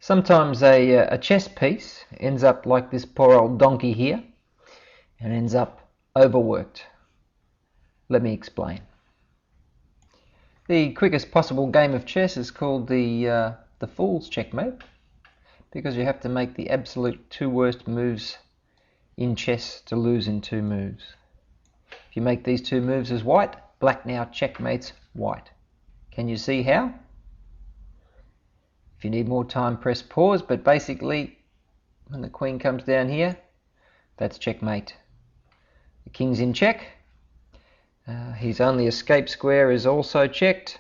Sometimes a chess piece ends up like this poor old donkey here and ends up overworked. Let me explain. The quickest possible game of chess is called the fool's checkmate, because you have to make the absolute two worst moves in chess to lose in two moves. If you make these two moves as white, black now checkmates white. Can you see how? If you need more time, press pause, but basically when the queen comes down here, that's checkmate. The king's in check. His only escape square is also checked.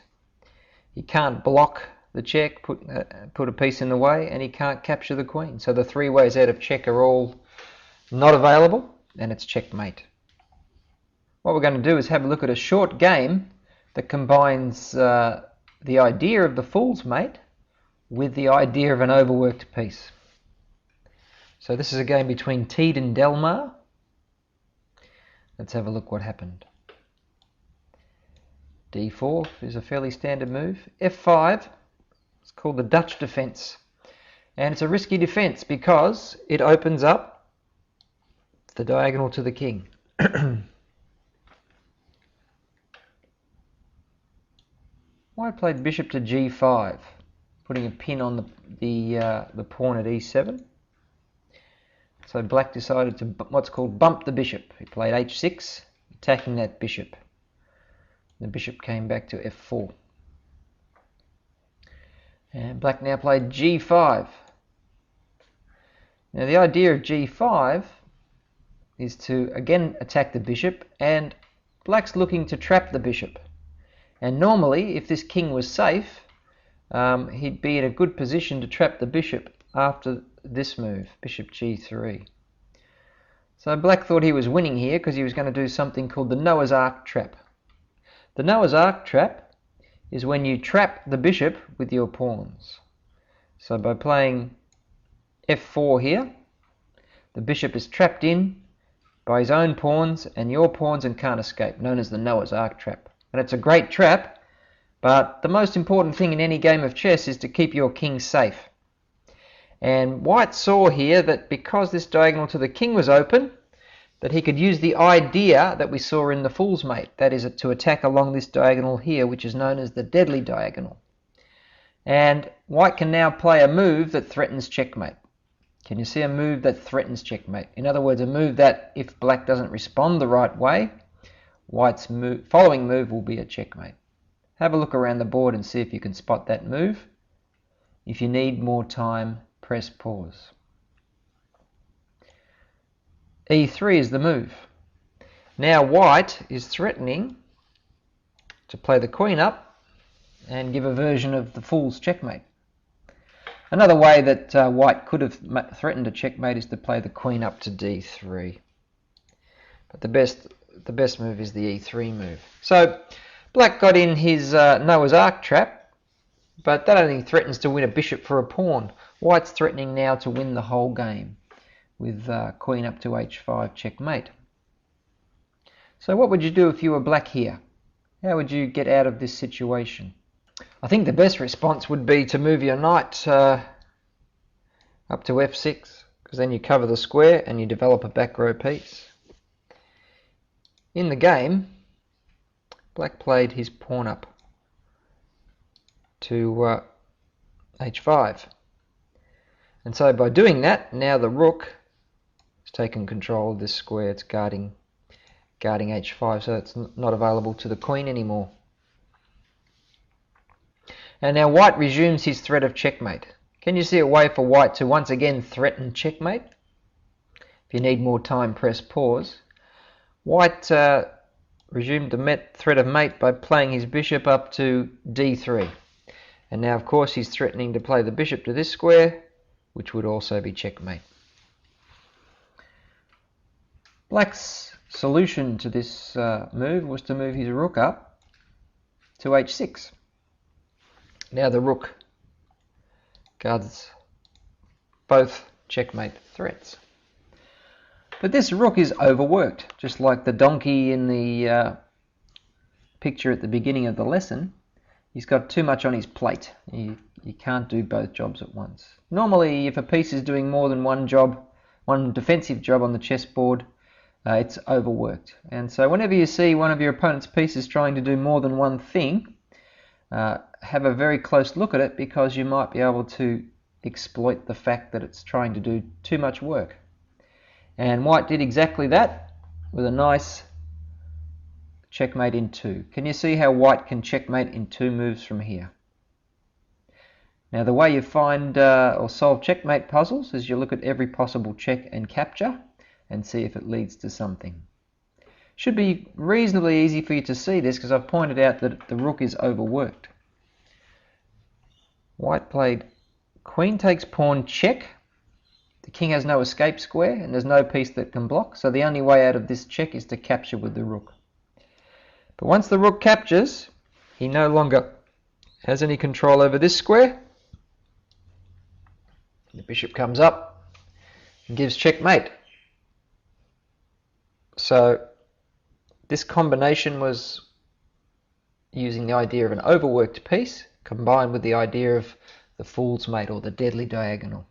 He can't block the check, put a piece in the way, and he can't capture the queen. So the three ways out of check are all not available, and it's checkmate. What we're going to do is have a look at a short game that combines the idea of the fool's mate with the idea of an overworked piece. So this is a game between Teed and Delmar. Let's have a look what happened. D4 is a fairly standard move. F5, it's called the Dutch defense. And it's a risky defense because it opens up the diagonal to the king. White played bishop to G5, putting a pin on the pawn at E7. So black decided to what's called bump the bishop. He played H6, attacking that bishop. The bishop came back to F4. And black now played G5. Now the idea of G5 is to again attack the bishop, and black's looking to trap the bishop. And normally, if this king was safe, he'd be in a good position to trap the bishop after this move, bishop G3. So black thought he was winning here because he was going to do something called the Noah's Ark trap. The Noah's Ark trap is when you trap the bishop with your pawns. So by playing F4 here, the bishop is trapped in by his own pawns and your pawns and can't escape, known as the Noah's Ark trap. And it's a great trap, but the most important thing in any game of chess is to keep your king safe. And white saw here that because this diagonal to the king was open, that he could use the idea that we saw in the fool's mate, that is to attack along this diagonal here, which is known as the deadly diagonal. And white can now play a move that threatens checkmate. Can you see a move that threatens checkmate? In other words, a move that if black doesn't respond the right way, white's following move will be a checkmate. Have a look around the board and see if you can spot that move. If you need more time, press pause. E3 is the move. Now white is threatening to play the queen up and give a version of the fool's checkmate. Another way that white could have threatened a checkmate is to play the queen up to D3. But the best move is the E3 move. So black got in his Noah's Ark trap, but that only threatens to win a bishop for a pawn. White's threatening now to win the whole game with queen up to H5 checkmate. So what would you do if you were black here? How would you get out of this situation? I think the best response would be to move your knight up to F6, because then you cover the square and you develop a back row piece. In the game, black played his pawn up to H5. And so by doing that, now the rook has taken control of this square. It's guarding H5, so it's not available to the queen anymore. And now white resumes his threat of checkmate. Can you see a way for white to once again threaten checkmate? If you need more time, press pause. White resumed the threat of mate by playing his bishop up to D3. And now, of course, he's threatening to play the bishop to this square, which would also be checkmate. Black's solution to this move was to move his rook up to H6. Now the rook guards both checkmate threats. But this rook is overworked, just like the donkey in the picture at the beginning of the lesson. he's got too much on his plate. You can't do both jobs at once. Normally, if a piece is doing more than one job, one defensive job on the chessboard, it's overworked. And so whenever you see one of your opponent's pieces trying to do more than one thing, have a very close look at it, because you might be able to exploit the fact that it's trying to do too much work. And white did exactly that with a nice checkmate in 2. Can you see how white can checkmate in 2 moves from here? Now the way you find or solve checkmate puzzles is you look at every possible check and capture and see if it leads to something. Should be reasonably easy for you to see this, because I've pointed out that the rook is overworked. White played queen takes pawn check. The king has no escape square and there's no piece that can block, so the only way out of this check is to capture with the rook. But once the rook captures, he no longer has any control over this square. The bishop comes up and gives checkmate. So this combination was using the idea of an overworked piece combined with the idea of the fool's mate, or the deadly diagonal.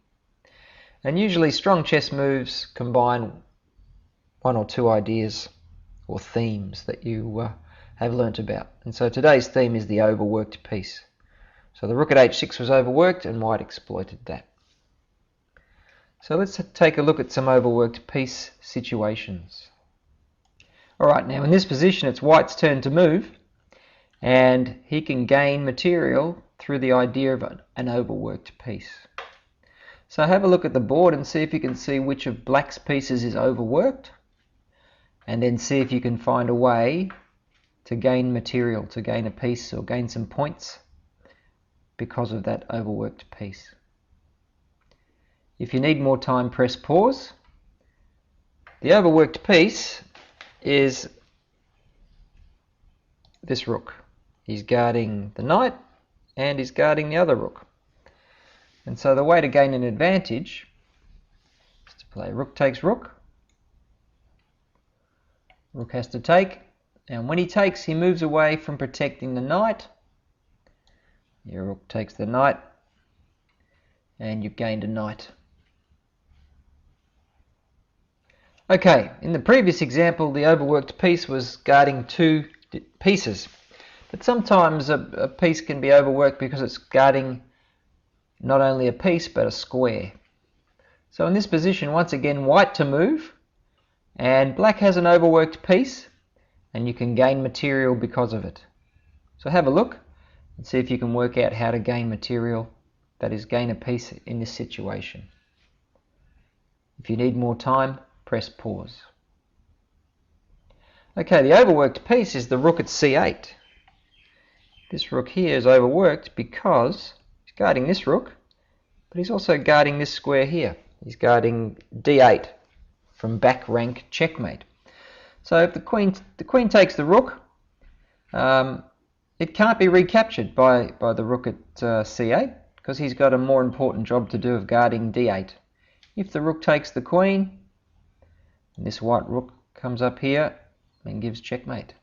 And usually strong chess moves combine one or two ideas or themes that you have learnt about. And so today's theme is the overworked piece. So the rook at h6 was overworked and white exploited that. So let's take a look at some overworked piece situations. Alright, now in this position it's white's turn to move, and he can gain material through the idea of an overworked piece. So have a look at the board and see if you can see which of black's pieces is overworked, and then see if you can find a way to gain material, to gain a piece or gain some points because of that overworked piece. If you need more time, press pause. The overworked piece is this rook. He's guarding the knight and he's guarding the other rook. And so the way to gain an advantage is to play rook takes rook. Rook has to take, and when he takes, he moves away from protecting the knight. Your rook takes the knight, and you've gained a knight. Okay, in the previous example, the overworked piece was guarding 2 pieces. But sometimes a piece can be overworked because it's guarding not only a piece but a square. So in this position, once again, white to move, and black has an overworked piece, and you can gain material because of it. So have a look and see if you can work out how to gain material, that is, gain a piece in this situation. If you need more time, press pause. Okay, the overworked piece is the rook at c8. This rook here is overworked because he's guarding this rook, but he's also guarding this square here. He's guarding d8 from back rank checkmate. So if the queen takes the rook, it can't be recaptured by the rook at c8 because he's got a more important job to do of guarding d8. If the rook takes the queen, and this white rook comes up here and gives checkmate.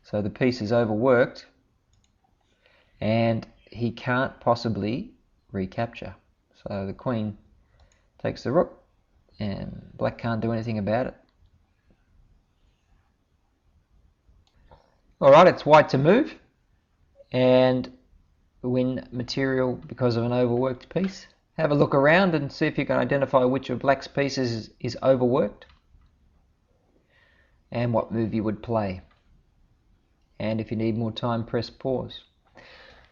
So the piece is overworked and he can't possibly recapture. So the queen takes the rook and black can't do anything about it. Alright, it's white to move and win material because of an overworked piece. Have a look around and see if you can identify which of black's pieces is overworked and what move you would play. And if you need more time, press pause.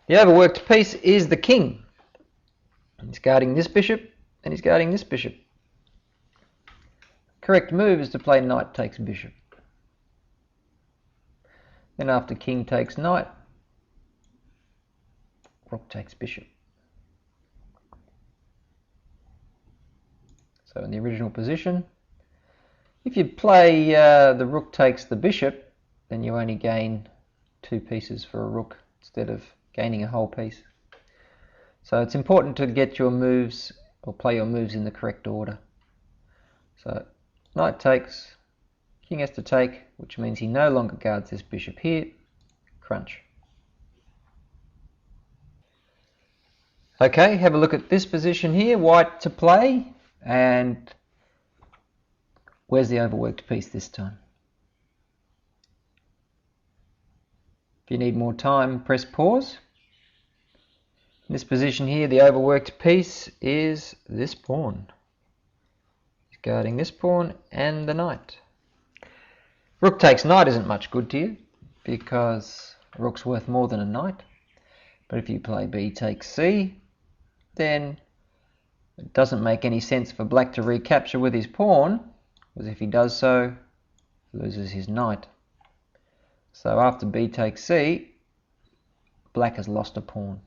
The overworked piece is the king. He's guarding this bishop and he's guarding this bishop. Correct move is to play knight takes bishop. Then after king takes knight, rook takes bishop. So in the original position, if you play the rook takes the bishop, then you only gain 2 pieces for a rook instead of gaining a whole piece. So it's important to get your moves or play your moves in the correct order. So knight takes, king has to take, which means he no longer guards this bishop here. Crunch. Okay, have a look at this position here, white to play, and where's the overworked piece this time? If you need more time, press pause. In this position here, the overworked piece is this pawn. He's guarding this pawn and the knight. Rook takes knight isn't much good to you, because rook's worth more than a knight. But if you play b takes c, then it doesn't make any sense for black to recapture with his pawn, because if he does so, he loses his knight. So after b takes c, black has lost a pawn.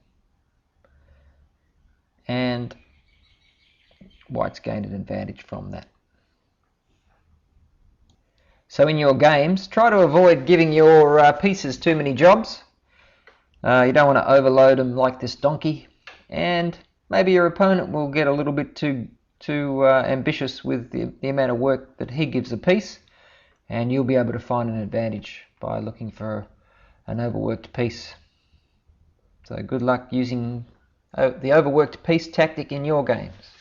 And white's gained an advantage from that. So in your games, try to avoid giving your pieces too many jobs. You don't want to overload them like this donkey, and maybe your opponent will get a little bit too ambitious with the amount of work that he gives a piece, and you'll be able to find an advantage by looking for an overworked piece. So good luck using the overworked piece tactic in your games.